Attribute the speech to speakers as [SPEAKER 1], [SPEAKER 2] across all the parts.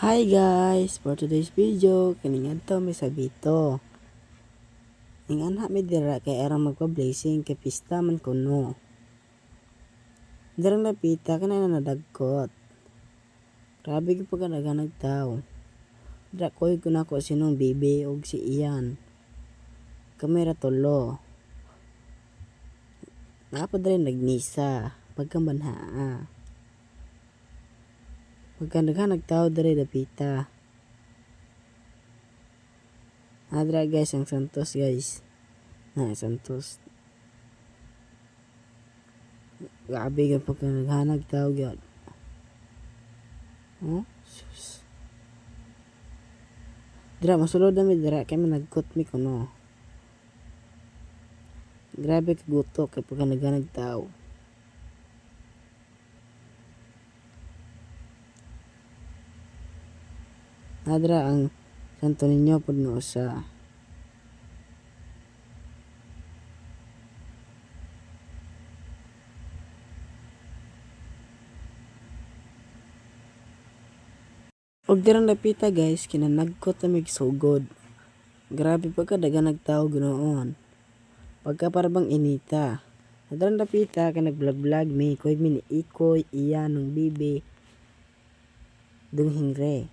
[SPEAKER 1] Hi guys! For today's video, kiningan to may sabito. Ingan ha may dira kay arang magpa-blazing kay pista man kuno. Dirang napita ka na nadagkot. Grabe ko pag nagtao. Dira koy ko na ko sinong bibi og si Ian. Kamera tolo. Napad rin nagnisa. Pagkambanhaa. Pagka nagtao diri napita. Adra guys ang Santos guys. Santos. Grabe ka pagka naghanag tao gyud. Sus. Dira masulod na mi dira kay managkot mi kuno. Grabe ka guto kay pagka naghanag tao. Adra ang Santo Niño pud nga usa. Og dirang napita guys kinanagkot na mig sugod. Grabe pagka dagan nagtao ginoon. Pagka parabang inita. Dirang napita kay nag-vlog mi koy mi ni Ikoy, Iyan, ng Bibi. Dung hingre.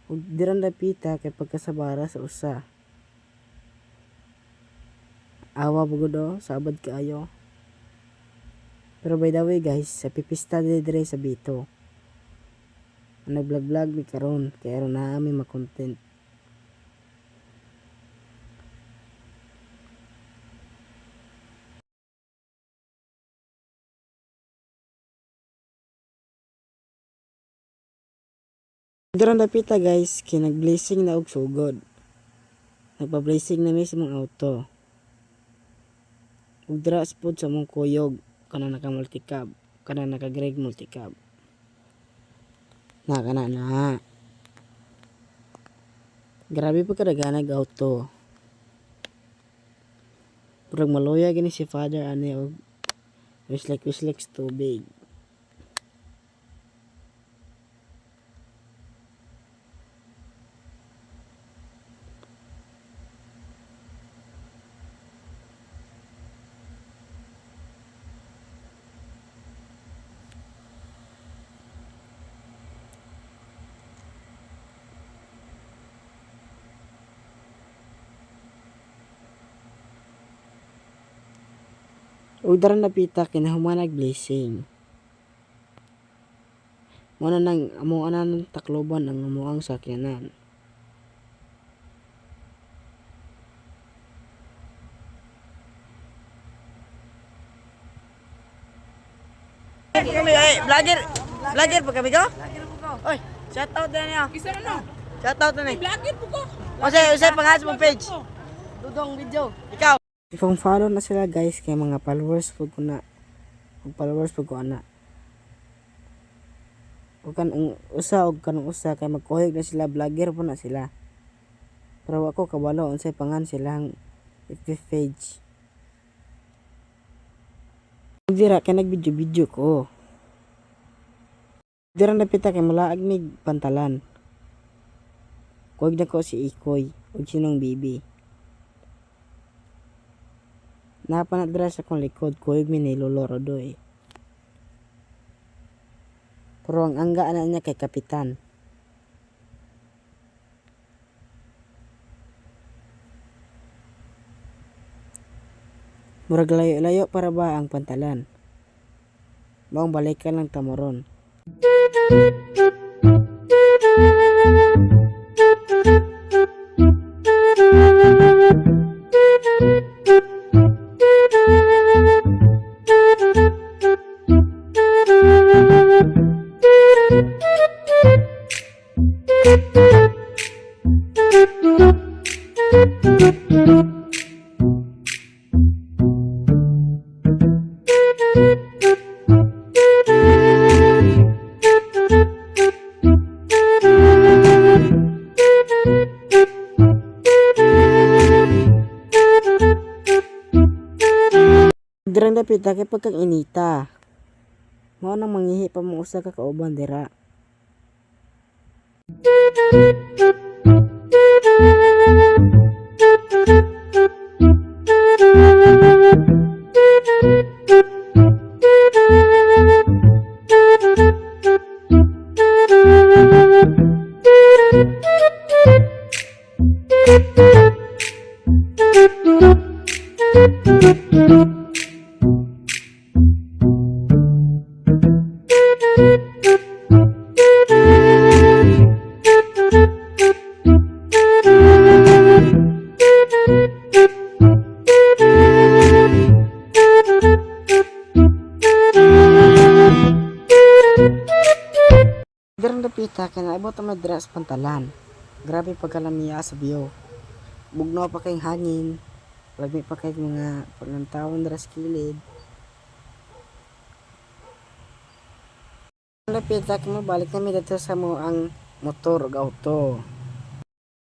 [SPEAKER 1] Og dirang napita kay pagkasabara sa usa. Awa pugod sabad kaayo. Pero by the way guys, sa pipista dire sa Bito. Nag-vlog mi karon kay aron na ami ma-content. Dira napita guys, kinag-blazing na og sugod. Nagpa-blazing na mi sa mong auto. Ug dira spod sa mong kuyog kana naka-multicab, kana naka-Greg multicab. Na. Grabe pa kadaganag auto. Purag maloya gini si father ani og wislek tubig. Ug dara napita kinahuman nag-blazing. Muna nang amo anan takloban ang amuang sakyanan. Kami vlogger pa kami ko? Oy, shout out din niya.
[SPEAKER 2] Isa na no?
[SPEAKER 1] Shout out na ni.
[SPEAKER 2] Vlogger po ko.
[SPEAKER 1] Usay pangalan mo page. Dudong video. Ikaw. Ifong follow na sila guys kay mga followers pud ko na. Ug followers pud ko ana. Ug kanang usa kay magkuhig na sila, vlogger po na sila. Pero ako kabalo unsay pangan silang FB page. Dira kay nag-video ko. Dira napita kay malaag mig pantalan. Kuwag na ko si Ikoy ug sinong Bibi. Napanadra sa kong likod kuwag mi ni Lolo Rodoy. Pero ang angga na niya kay Kapitan. Murag layo-layo para ba ang pantalan? Bang balikan lang tamoron. Dirang dapita kay pagkang inita. Mao nang manghihi pa mo usa ka kauban dira. Darang dapita kay naabot ang madra sa pantalan. Grabe pagkalamiya sa biyo. Bugnaw pa kayong hangin. Lagmi pa kay mga paglantawan dara sa kilid. Lapita kay mabalik na mi dito sa mo ang motor ug auto.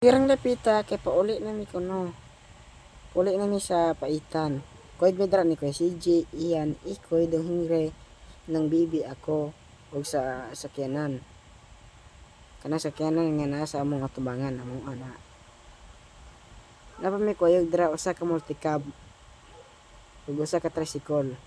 [SPEAKER 1] Dirang lapita kay pauli na mi kuno. Uli na mi sa paitan. Koy bedra ni koy CJ, Ian, ikoy dong hingre ng bibi ako ug sa sakyanan. Kana sakyanan nga nasa among atubangan among ana. Napa mi koyog dira usa ka multicab ug usa ka tricycle.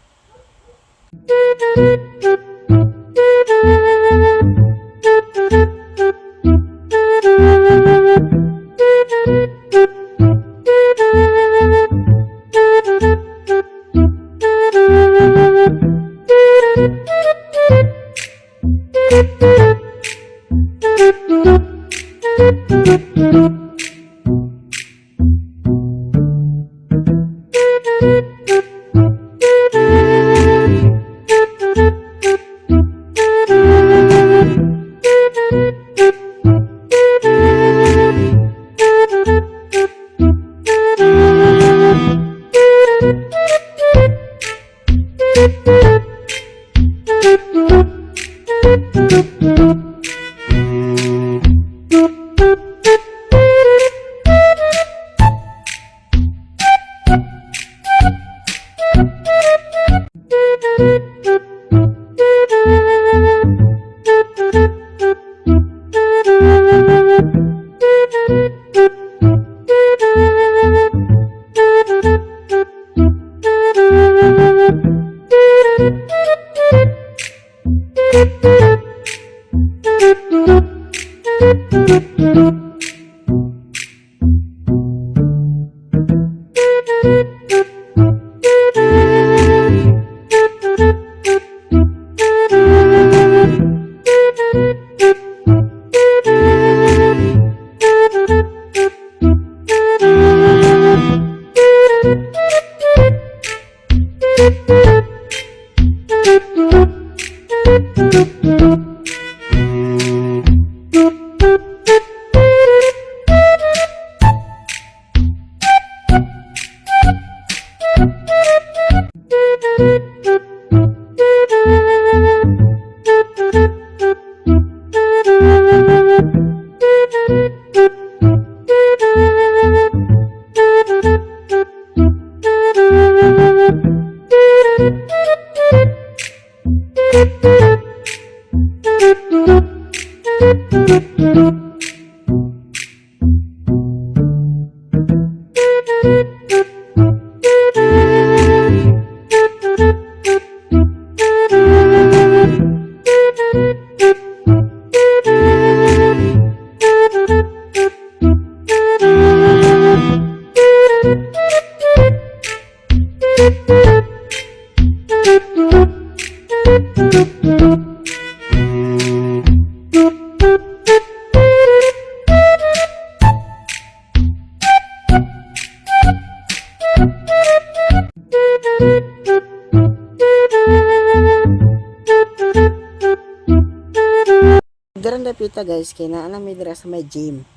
[SPEAKER 1] Darang dapita guys, kay naa na may dira sa may gym.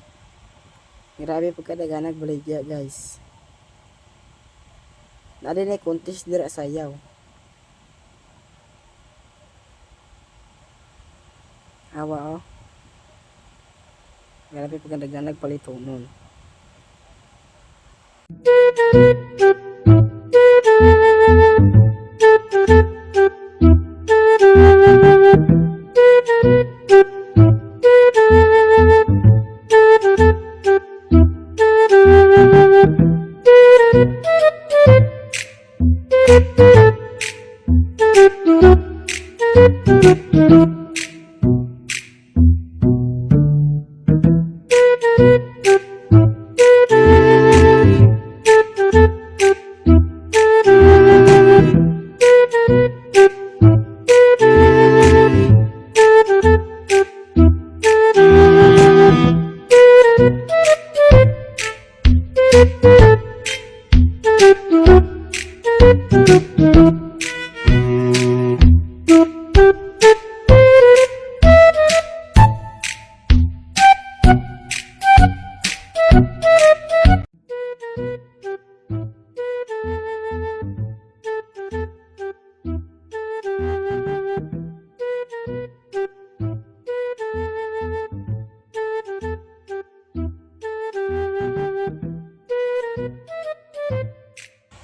[SPEAKER 1] Grabe pagkadaganag baligya guys. Nadi na contest dira sayaw. Awa oh. Grabe pagkadaganag palitonon.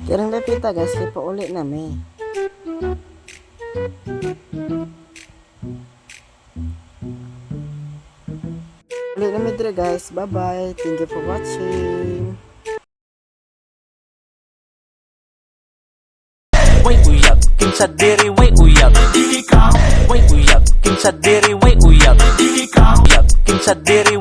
[SPEAKER 1] Kirang lapita guys, kaya pa uli na may. Uli na may dire guys, bye bye, thank you for watching.
[SPEAKER 2] Way uyab, kinsa diri way uyab. Way uyab, kinsa diri way uyab. Uyab, kinsa diri